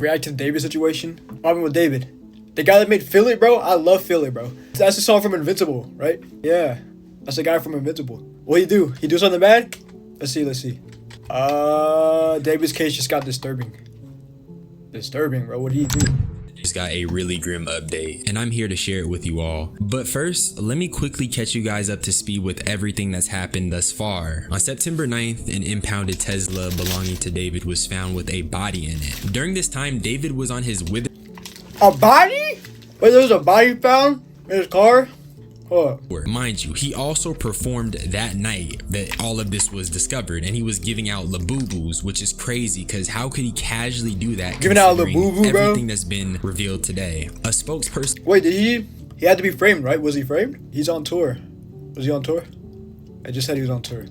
React to the David situation. What happened with David? The guy that made Feel It, bro? I love Feel It, bro. That's the song from Invincible, right? Yeah. That's the guy from Invincible. What'd he do? He do something bad? Let's see. David's case just got disturbing. Disturbing, bro. What did he do? Just got a really grim update, and I'm here to share it with you all. But first, let me quickly catch you guys up to speed with everything that's happened thus far. On September 9th, an impounded Tesla belonging to David was found with a body in it. During this time, David was on his A body? Wait, there was a body found in his car? What? Mind you, he also performed that night that all of this was discovered, and he was giving out labubus, which is crazy because how could he casually do that? Giving out labubu, bro? Everything that's been revealed today. A spokesperson. Wait, did he had to be framed, right? Was he framed? He's on tour. Was he on tour? I just said he was on tour.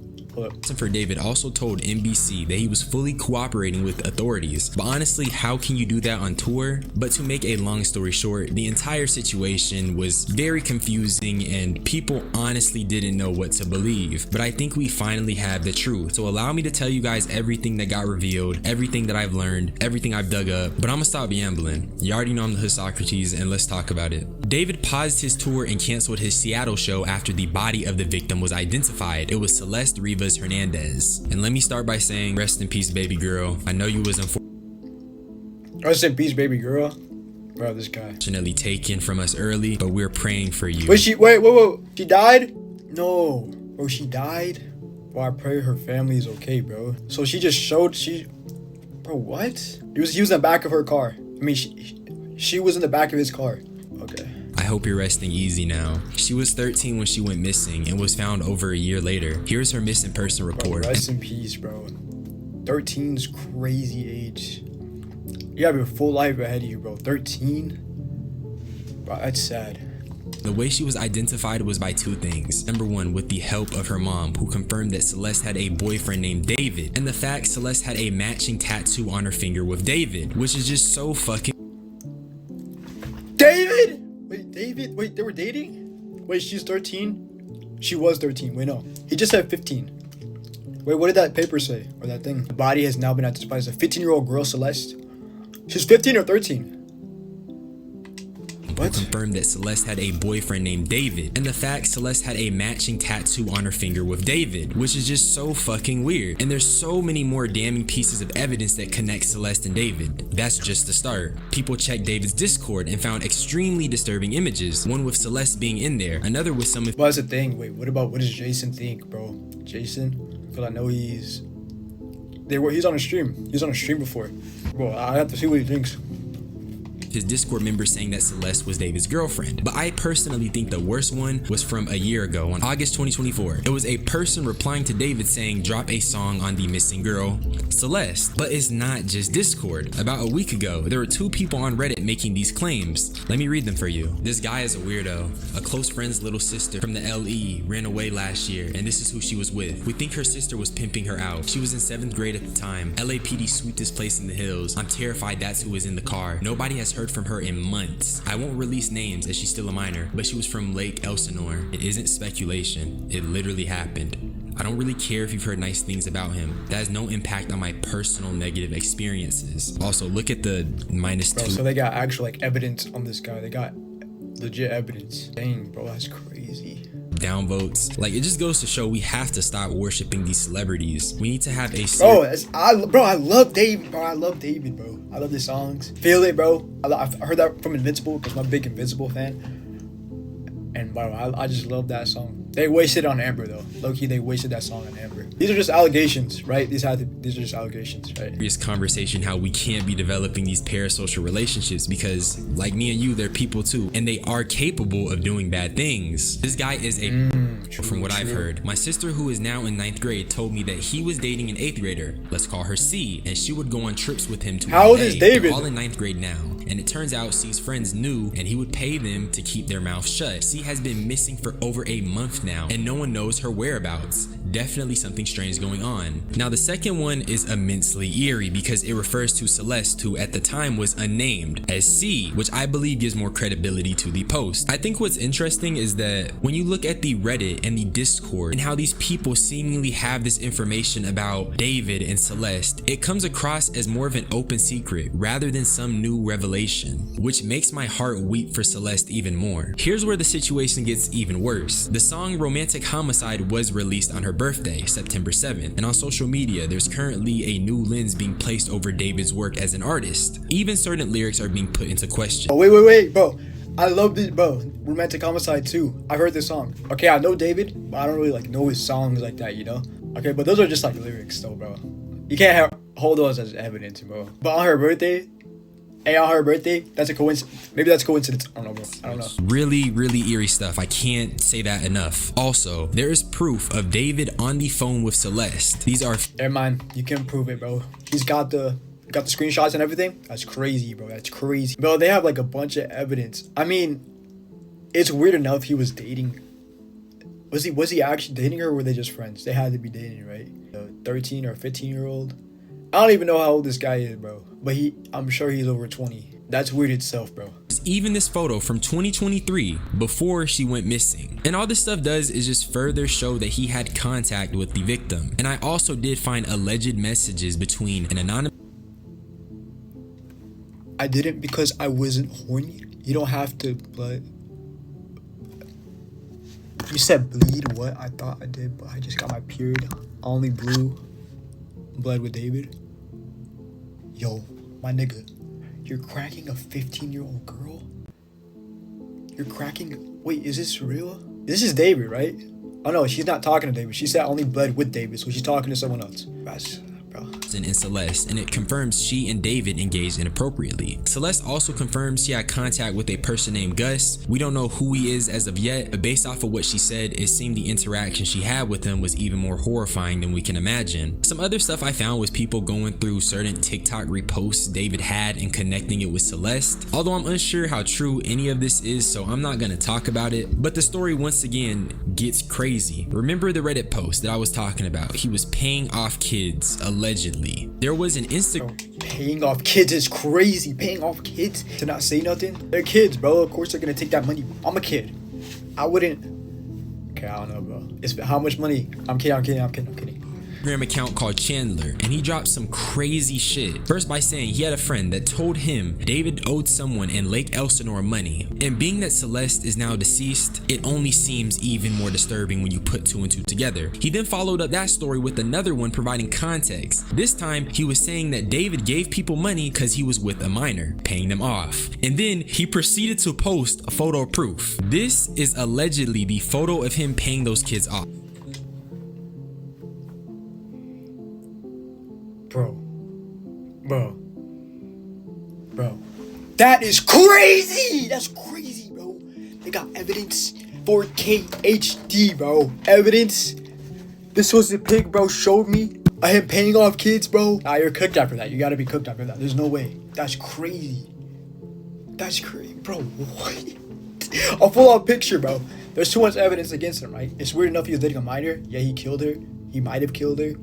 For David also told NBC that he was fully cooperating with authorities, but honestly, how can you do that on tour? But to make a long story short, the entire situation was very confusing and people honestly didn't know what to believe. But I think we finally have the truth, so allow me to tell you guys everything that got revealed, everything that I've learned, everything I've dug up. But I'm gonna stop ambling. You already know I'm the hood Socrates, and let's talk about it. David paused his tour and canceled his Seattle show after the body of the victim was identified. It was Celeste Rivas Hernandez. And let me start by saying, rest in peace, baby girl. I know you was rest in peace, baby girl. Bro, this guy. Unfortunately taken from us early, but we're praying for you. Wait, wait. She died? No. Bro, she died? Well, I pray her family is okay, bro. So she just showed Bro, what? He was in the back of her car. I mean, she was in the back of his car. Okay. I hope you're resting easy now. She was 13 when she went missing and was found over a year later. Here's her missing person report. Bro, rest in peace, bro. 13's crazy age. You have your full life ahead of you, bro. 13? Bro, that's sad. The way she was identified was by two things. Number one, with the help of her mom, who confirmed that Celeste had a boyfriend named David, and the fact Celeste had a matching tattoo on her finger with David, which is just so fucking... David? Wait, David? Wait, they were dating? Wait, she's 13? She was 13. Wait, no. He just said 15. Wait, what did that paper say? Or that thing? The body has now been identified as a 15-year-old girl, Celeste. She's 15 or 13? What? Confirmed that Celeste had a boyfriend named David, and the fact Celeste had a matching tattoo on her finger with David, which is just so fucking weird. And there's so many more damning pieces of evidence that connect Celeste and David. That's just the start. People checked David's Discord and found extremely disturbing images, one with Celeste being in there, another with some... Well, that's the thing. Wait, what does Jason think, bro? Jason? Because I know he's on a stream. He's on a stream before. Bro, I have to see what he thinks. His Discord members saying that Celeste was David's girlfriend. But I personally think the worst one was from a year ago on August 2024. It was a person replying to David saying, drop a song on the missing girl, Celeste. But it's not just Discord. About a week ago, there were two people on Reddit making these claims. Let me read them for you. This guy is a weirdo. A close friend's little sister from the LE ran away last year, and this is who she was with. We think her sister was pimping her out. She was in 7th grade at the time. LAPD sweeped this place in the hills. I'm terrified that's who was in the car. Nobody has heard from her in months. I won't release names as she's still a minor, but she was from Lake Elsinore. It isn't speculation. It literally happened. I don't really care if you've heard nice things about him. That has no impact on my personal negative experiences. Also, look at the -2. Bro, so they got actual evidence on this guy. They got legit evidence. Dang, bro, that's crazy. Downvotes. Like, it just goes to show we have to stop worshiping these celebrities. We need to have a I love David, bro. I love David, bro. I love the songs. Feel It, bro. I've heard that from Invincible because I'm a big Invincible fan. And bro, I just love that song. They wasted on Amber though. Low-key, they wasted that song on Amber. These are just allegations, right? These are just allegations, right? Serious conversation how we can't be developing these parasocial relationships because, like me and you, they're people too, and they are capable of doing bad things. This guy is from what I've heard. My sister, who is now in 9th grade, told me that he was dating an 8th grader. Let's call her C, and she would go on trips with him to. How old is David? They're all in 9th grade now, and it turns out C's friends knew and he would pay them to keep their mouth shut. C has been missing for over a month now and no one knows her whereabouts. Definitely something strange going on. Now the second one is immensely eerie because it refers to Celeste, who at the time was unnamed, as C, which I believe gives more credibility to the post. I think what's interesting is that when you look at the Reddit and the Discord and how these people seemingly have this information about David and Celeste, it comes across as more of an open secret rather than some new revelation, which makes my heart weep for Celeste even more. Here's where the situation gets even worse. The song Romantic Homicide was released on her birthday, September 7th, and on social media there's currently a new lens being placed over David's work as an artist. Even certain lyrics are being put into question. Oh, wait, bro. I love this, bro. Romantic Homicide too. I've heard this song. Okay, I know David, but I don't really like know his songs like that, you know? Okay, but those are just like lyrics though, bro. You can't hold those as evidence, bro. But on her birthday, that's a coincidence. Maybe that's a coincidence. I don't know, bro. I don't know. Really, really eerie stuff. I can't say that enough. Also, there is proof of David on the phone with Celeste. These are... Never mind. You can prove it, bro. He's got the screenshots and everything. That's crazy, bro. That's crazy. Bro, they have like a bunch of evidence. I mean, it's weird enough he was dating. Was he actually dating her or were they just friends? They had to be dating, right? A 13 or 15-year-old. I don't even know how old this guy is, bro. But I'm sure he's over 20. That's weird itself, bro. Even this photo from 2023 before she went missing. And all this stuff does is just further show that he had contact with the victim. And I also did find alleged messages between an anonymous... I didn't because I wasn't horny. You don't have to blood. You said bleed what? I thought I did, but I just got my period. I only blew blood with David. Yo, my nigga, you're cracking a 15-year-old girl? You're cracking... Wait, is this real? This is David, right? Oh no, she's not talking to David. She said I only bled with David, so she's talking to someone else. That's... and Celeste, and it confirms she and David engaged inappropriately. Celeste also confirms she had contact with a person named Gus. We don't know who he is as of yet, but based off of what she said, it seemed the interaction she had with him was even more horrifying than we can imagine. Some other stuff I found was people going through certain TikTok reposts David had and connecting it with Celeste, although I'm unsure how true any of this is, so I'm not gonna talk about it. But the story once again gets crazy. Remember the Reddit post that I was talking about? He was paying off kids, allegedly. There was an Instagram... Paying off kids is crazy. Paying off kids to not say nothing. They're kids, bro. Of course they're gonna take that money. I'm a kid. I wouldn't... Okay, I don't know, bro. It's how much money? I'm kidding. Account called Chandler, and he dropped some crazy shit. First by saying he had a friend that told him David owed someone in Lake Elsinore money, and being that Celeste is now deceased, it only seems even more disturbing when you put two and two together. He then followed up that story with another one providing context. This time he was saying that David gave people money because he was with a minor, paying them off, and then he proceeded to post a photo proof. This is allegedly the photo of him paying those kids off. Bro, that is crazy. That's crazy, bro. They got evidence. 4K HD, bro. Evidence. This was the pig, bro, showed me. I am paying off kids, bro. Nah, you're cooked after that. You gotta be cooked after that. There's no way. That's crazy. That's crazy, bro. What? A full-on picture, bro. There's too much evidence against him, right? It's weird enough he was dating a minor. Yeah, he killed her. He might have killed her.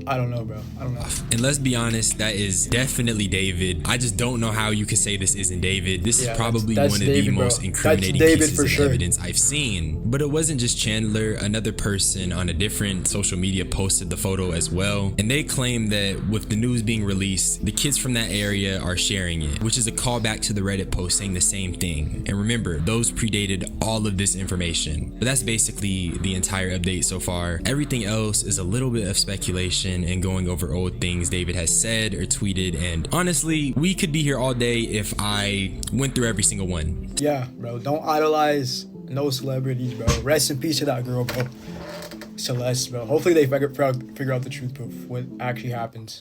I don't know, bro. I don't know. And let's be honest, that is definitely David. I just don't know how you could say this isn't David. This is probably that's one of David, the most bro. incriminating David pieces for of sure. evidence I've seen. But it wasn't just Chandler. Another person on a different social media posted the photo as well. And they claim that with the news being released, the kids from that area are sharing it, which is a callback to the Reddit post saying the same thing. And remember, those predated all of this information. But that's basically the entire update so far. Everything else is a little bit of speculation and going over old things David has said or tweeted, and honestly we could be here all day if I went through every single one. Yeah, bro, don't idolize no celebrities, bro. Rest in peace to that girl, bro. Celeste, bro. Hopefully they figure out the truth of what actually happens.